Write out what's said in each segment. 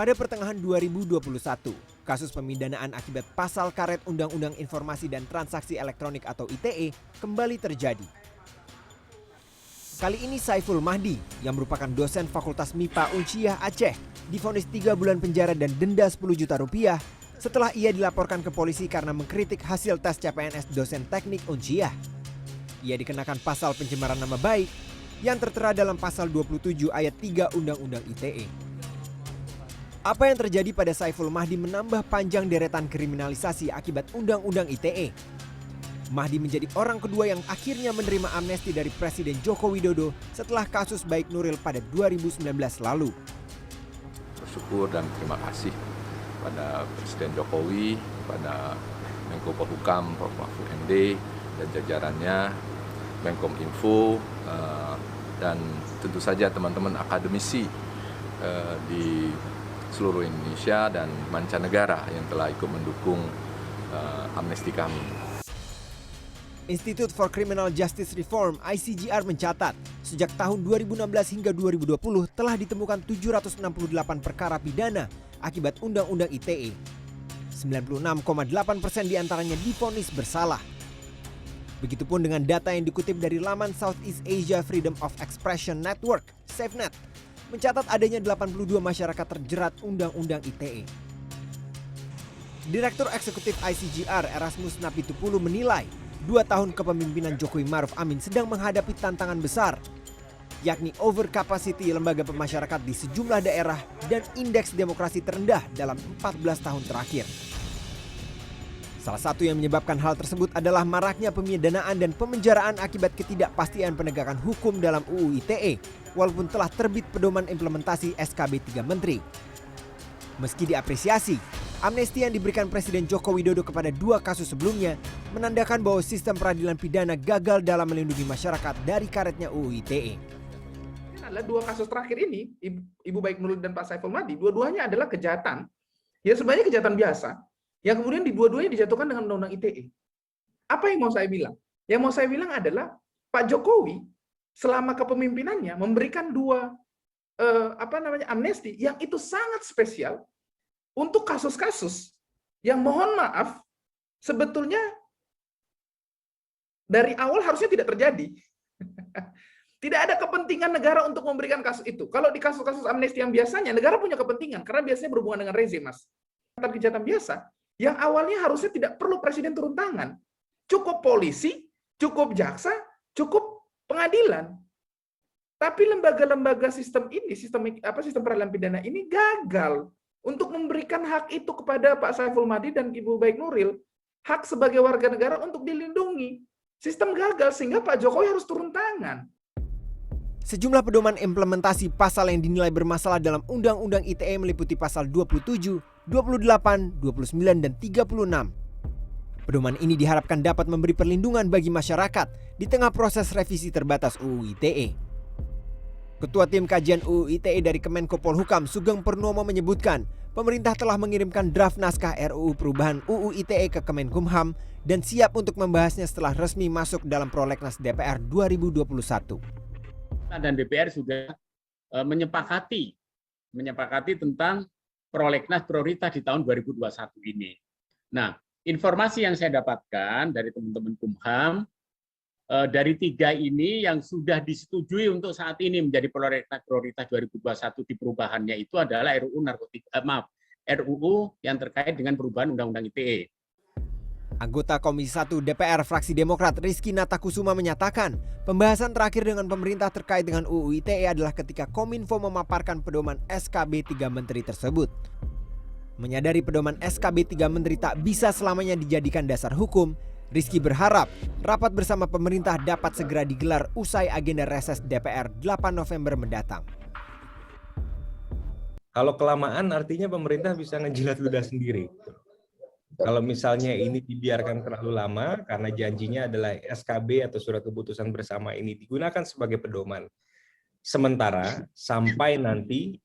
Pada pertengahan 2021, kasus pemidanaan akibat pasal karet Undang-Undang Informasi dan Transaksi Elektronik atau ITE kembali terjadi. Kali ini Saiful Mahdi yang merupakan dosen Fakultas MIPA Unsyah Aceh divonis 3 bulan penjara dan denda 10 juta rupiah setelah ia dilaporkan ke polisi karena mengkritik hasil tes CPNS dosen teknik Unsyah. Ia dikenakan pasal pencemaran nama baik yang tertera dalam pasal 27 ayat 3 Undang-Undang ITE. Apa yang terjadi pada Saiful Mahdi menambah panjang deretan kriminalisasi akibat Undang-Undang ITE. Mahdi menjadi orang kedua yang akhirnya menerima amnesti dari Presiden Joko Widodo setelah kasus Baik Nuril pada 2019 lalu. Bersyukur dan terima kasih pada Presiden Jokowi, pada Menko Polhukam, Prof. Mahfud MD, dan jajarannya, Menkominfo, dan tentu saja teman-teman akademisi di seluruh Indonesia dan mancanegara yang telah ikut mendukung amnesti kami. Institute for Criminal Justice Reform (ICJR) mencatat, sejak tahun 2016 hingga 2020 telah ditemukan 768 perkara pidana akibat Undang-Undang ITE. 96,8% diantaranya divonis bersalah. Begitupun dengan data yang dikutip dari laman Southeast Asia Freedom of Expression Network (SafeNet), mencatat adanya 82 masyarakat terjerat Undang-Undang ITE. Direktur Eksekutif ICJR Erasmus Napitupulu menilai 2 tahun kepemimpinan Jokowi Maruf Amin sedang menghadapi tantangan besar, yakni overcapacity lembaga pemasyarakatan di sejumlah daerah dan indeks demokrasi terendah dalam 14 tahun terakhir. Salah satu yang menyebabkan hal tersebut adalah maraknya pemidanaan dan pemenjaraan akibat ketidakpastian penegakan hukum dalam UU ITE, walaupun telah terbit pedoman implementasi SKB 3 Menteri. Meski diapresiasi, amnesti yang diberikan Presiden Joko Widodo kepada 2 kasus sebelumnya menandakan bahwa sistem peradilan pidana gagal dalam melindungi masyarakat dari karetnya UU ITE. Adalah 2 kasus terakhir ini, Ibu Baik Nuril dan Pak Saiful Mahdi, dua-duanya adalah kejahatan, ya sebenarnya kejahatan biasa, yang kemudian dua-duanya dijatuhkan dengan Undang-Undang ITE. Apa yang mau saya bilang? Yang mau saya bilang adalah Pak Jokowi selama kepemimpinannya memberikan 2 amnesti yang itu sangat spesial untuk kasus-kasus yang mohon maaf sebetulnya dari awal harusnya tidak terjadi. Tidak ada kepentingan negara untuk memberikan kasus itu. Kalau di kasus-kasus amnesti yang biasanya negara punya kepentingan karena biasanya berhubungan dengan rezim, Mas. Kejahatan biasa yang awalnya harusnya tidak perlu presiden turun tangan. Cukup polisi, cukup jaksa, cukup pengadilan. Tapi lembaga-lembaga sistem ini, sistem peradilan pidana ini gagal untuk memberikan hak itu kepada Pak Saiful Mahdi dan Ibu Baik Nuril, hak sebagai warga negara untuk dilindungi. Sistem gagal sehingga Pak Jokowi harus turun tangan. Sejumlah pedoman implementasi pasal yang dinilai bermasalah dalam Undang-Undang ITE meliputi pasal 27, 28, 29, dan 36. Pedoman ini diharapkan dapat memberi perlindungan bagi masyarakat di tengah proses revisi terbatas UU ITE. Ketua Tim Kajian UU ITE dari Kemenko Polhukam Sugeng Purnomo menyebutkan, pemerintah telah mengirimkan draft naskah RUU perubahan UU ITE ke Kemenkumham dan siap untuk membahasnya setelah resmi masuk dalam prolegnas DPR 2021. Dan DPR sudah menyepakati tentang prolegnas prioritas di tahun 2021 ini. Nah, informasi yang saya dapatkan dari teman-teman Kumham, dari 3 ini yang sudah disetujui untuk saat ini menjadi prolegnas prioritas 2021 di perubahannya itu adalah RUU yang terkait dengan perubahan Undang-Undang ITE. Anggota Komisi 1 DPR fraksi Demokrat Rizky Natakusuma menyatakan, pembahasan terakhir dengan pemerintah terkait dengan UU ITE adalah ketika Kominfo memaparkan pedoman SKB 3 Menteri tersebut. Menyadari pedoman SKB 3 Menteri tak bisa selamanya dijadikan dasar hukum, Rizky berharap rapat bersama pemerintah dapat segera digelar usai agenda reses DPR 8 November mendatang. Kalau kelamaan artinya pemerintah bisa ngejilat ludah sendiri. Kalau misalnya ini dibiarkan terlalu lama karena janjinya adalah SKB atau surat keputusan bersama ini digunakan sebagai pedoman. Sementara sampai nanti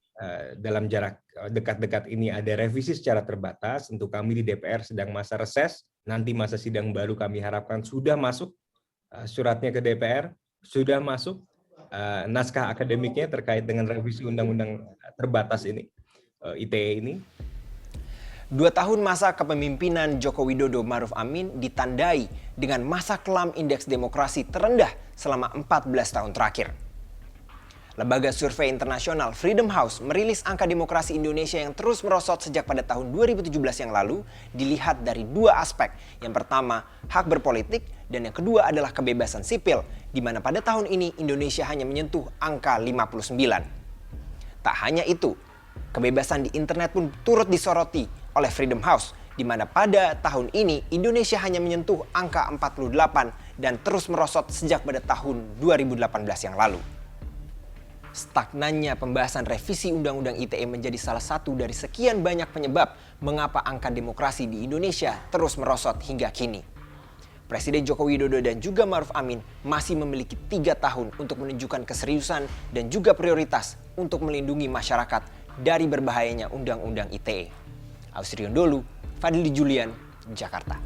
dalam jarak dekat-dekat ini ada revisi secara terbatas, tentu kami di DPR sedang masa reses, nanti masa sidang baru kami harapkan sudah masuk suratnya ke DPR, sudah masuk naskah akademiknya terkait dengan revisi undang-undang terbatas ini. ITE ini? 2 tahun masa kepemimpinan Joko Widodo Maruf Amin ditandai dengan masa kelam indeks demokrasi terendah selama 14 tahun terakhir. Lembaga survei internasional Freedom House merilis angka demokrasi Indonesia yang terus merosot sejak pada tahun 2017 yang lalu dilihat dari 2 aspek. Yang pertama, hak berpolitik, dan yang kedua adalah kebebasan sipil, di mana pada tahun ini Indonesia hanya menyentuh angka 59. Tak hanya itu, kebebasan di internet pun turut disoroti oleh Freedom House, di mana pada tahun ini Indonesia hanya menyentuh angka 48 dan terus merosot sejak pada tahun 2018 yang lalu. Stagnannya pembahasan revisi Undang-Undang ITE menjadi salah satu dari sekian banyak penyebab mengapa angka demokrasi di Indonesia terus merosot hingga kini. Presiden Joko Widodo dan juga Maruf Amin masih memiliki 3 tahun untuk menunjukkan keseriusan dan juga prioritas untuk melindungi masyarakat dari berbahayanya Undang-Undang ITE. Ausrion Dholu, Fadli Julian, Jakarta.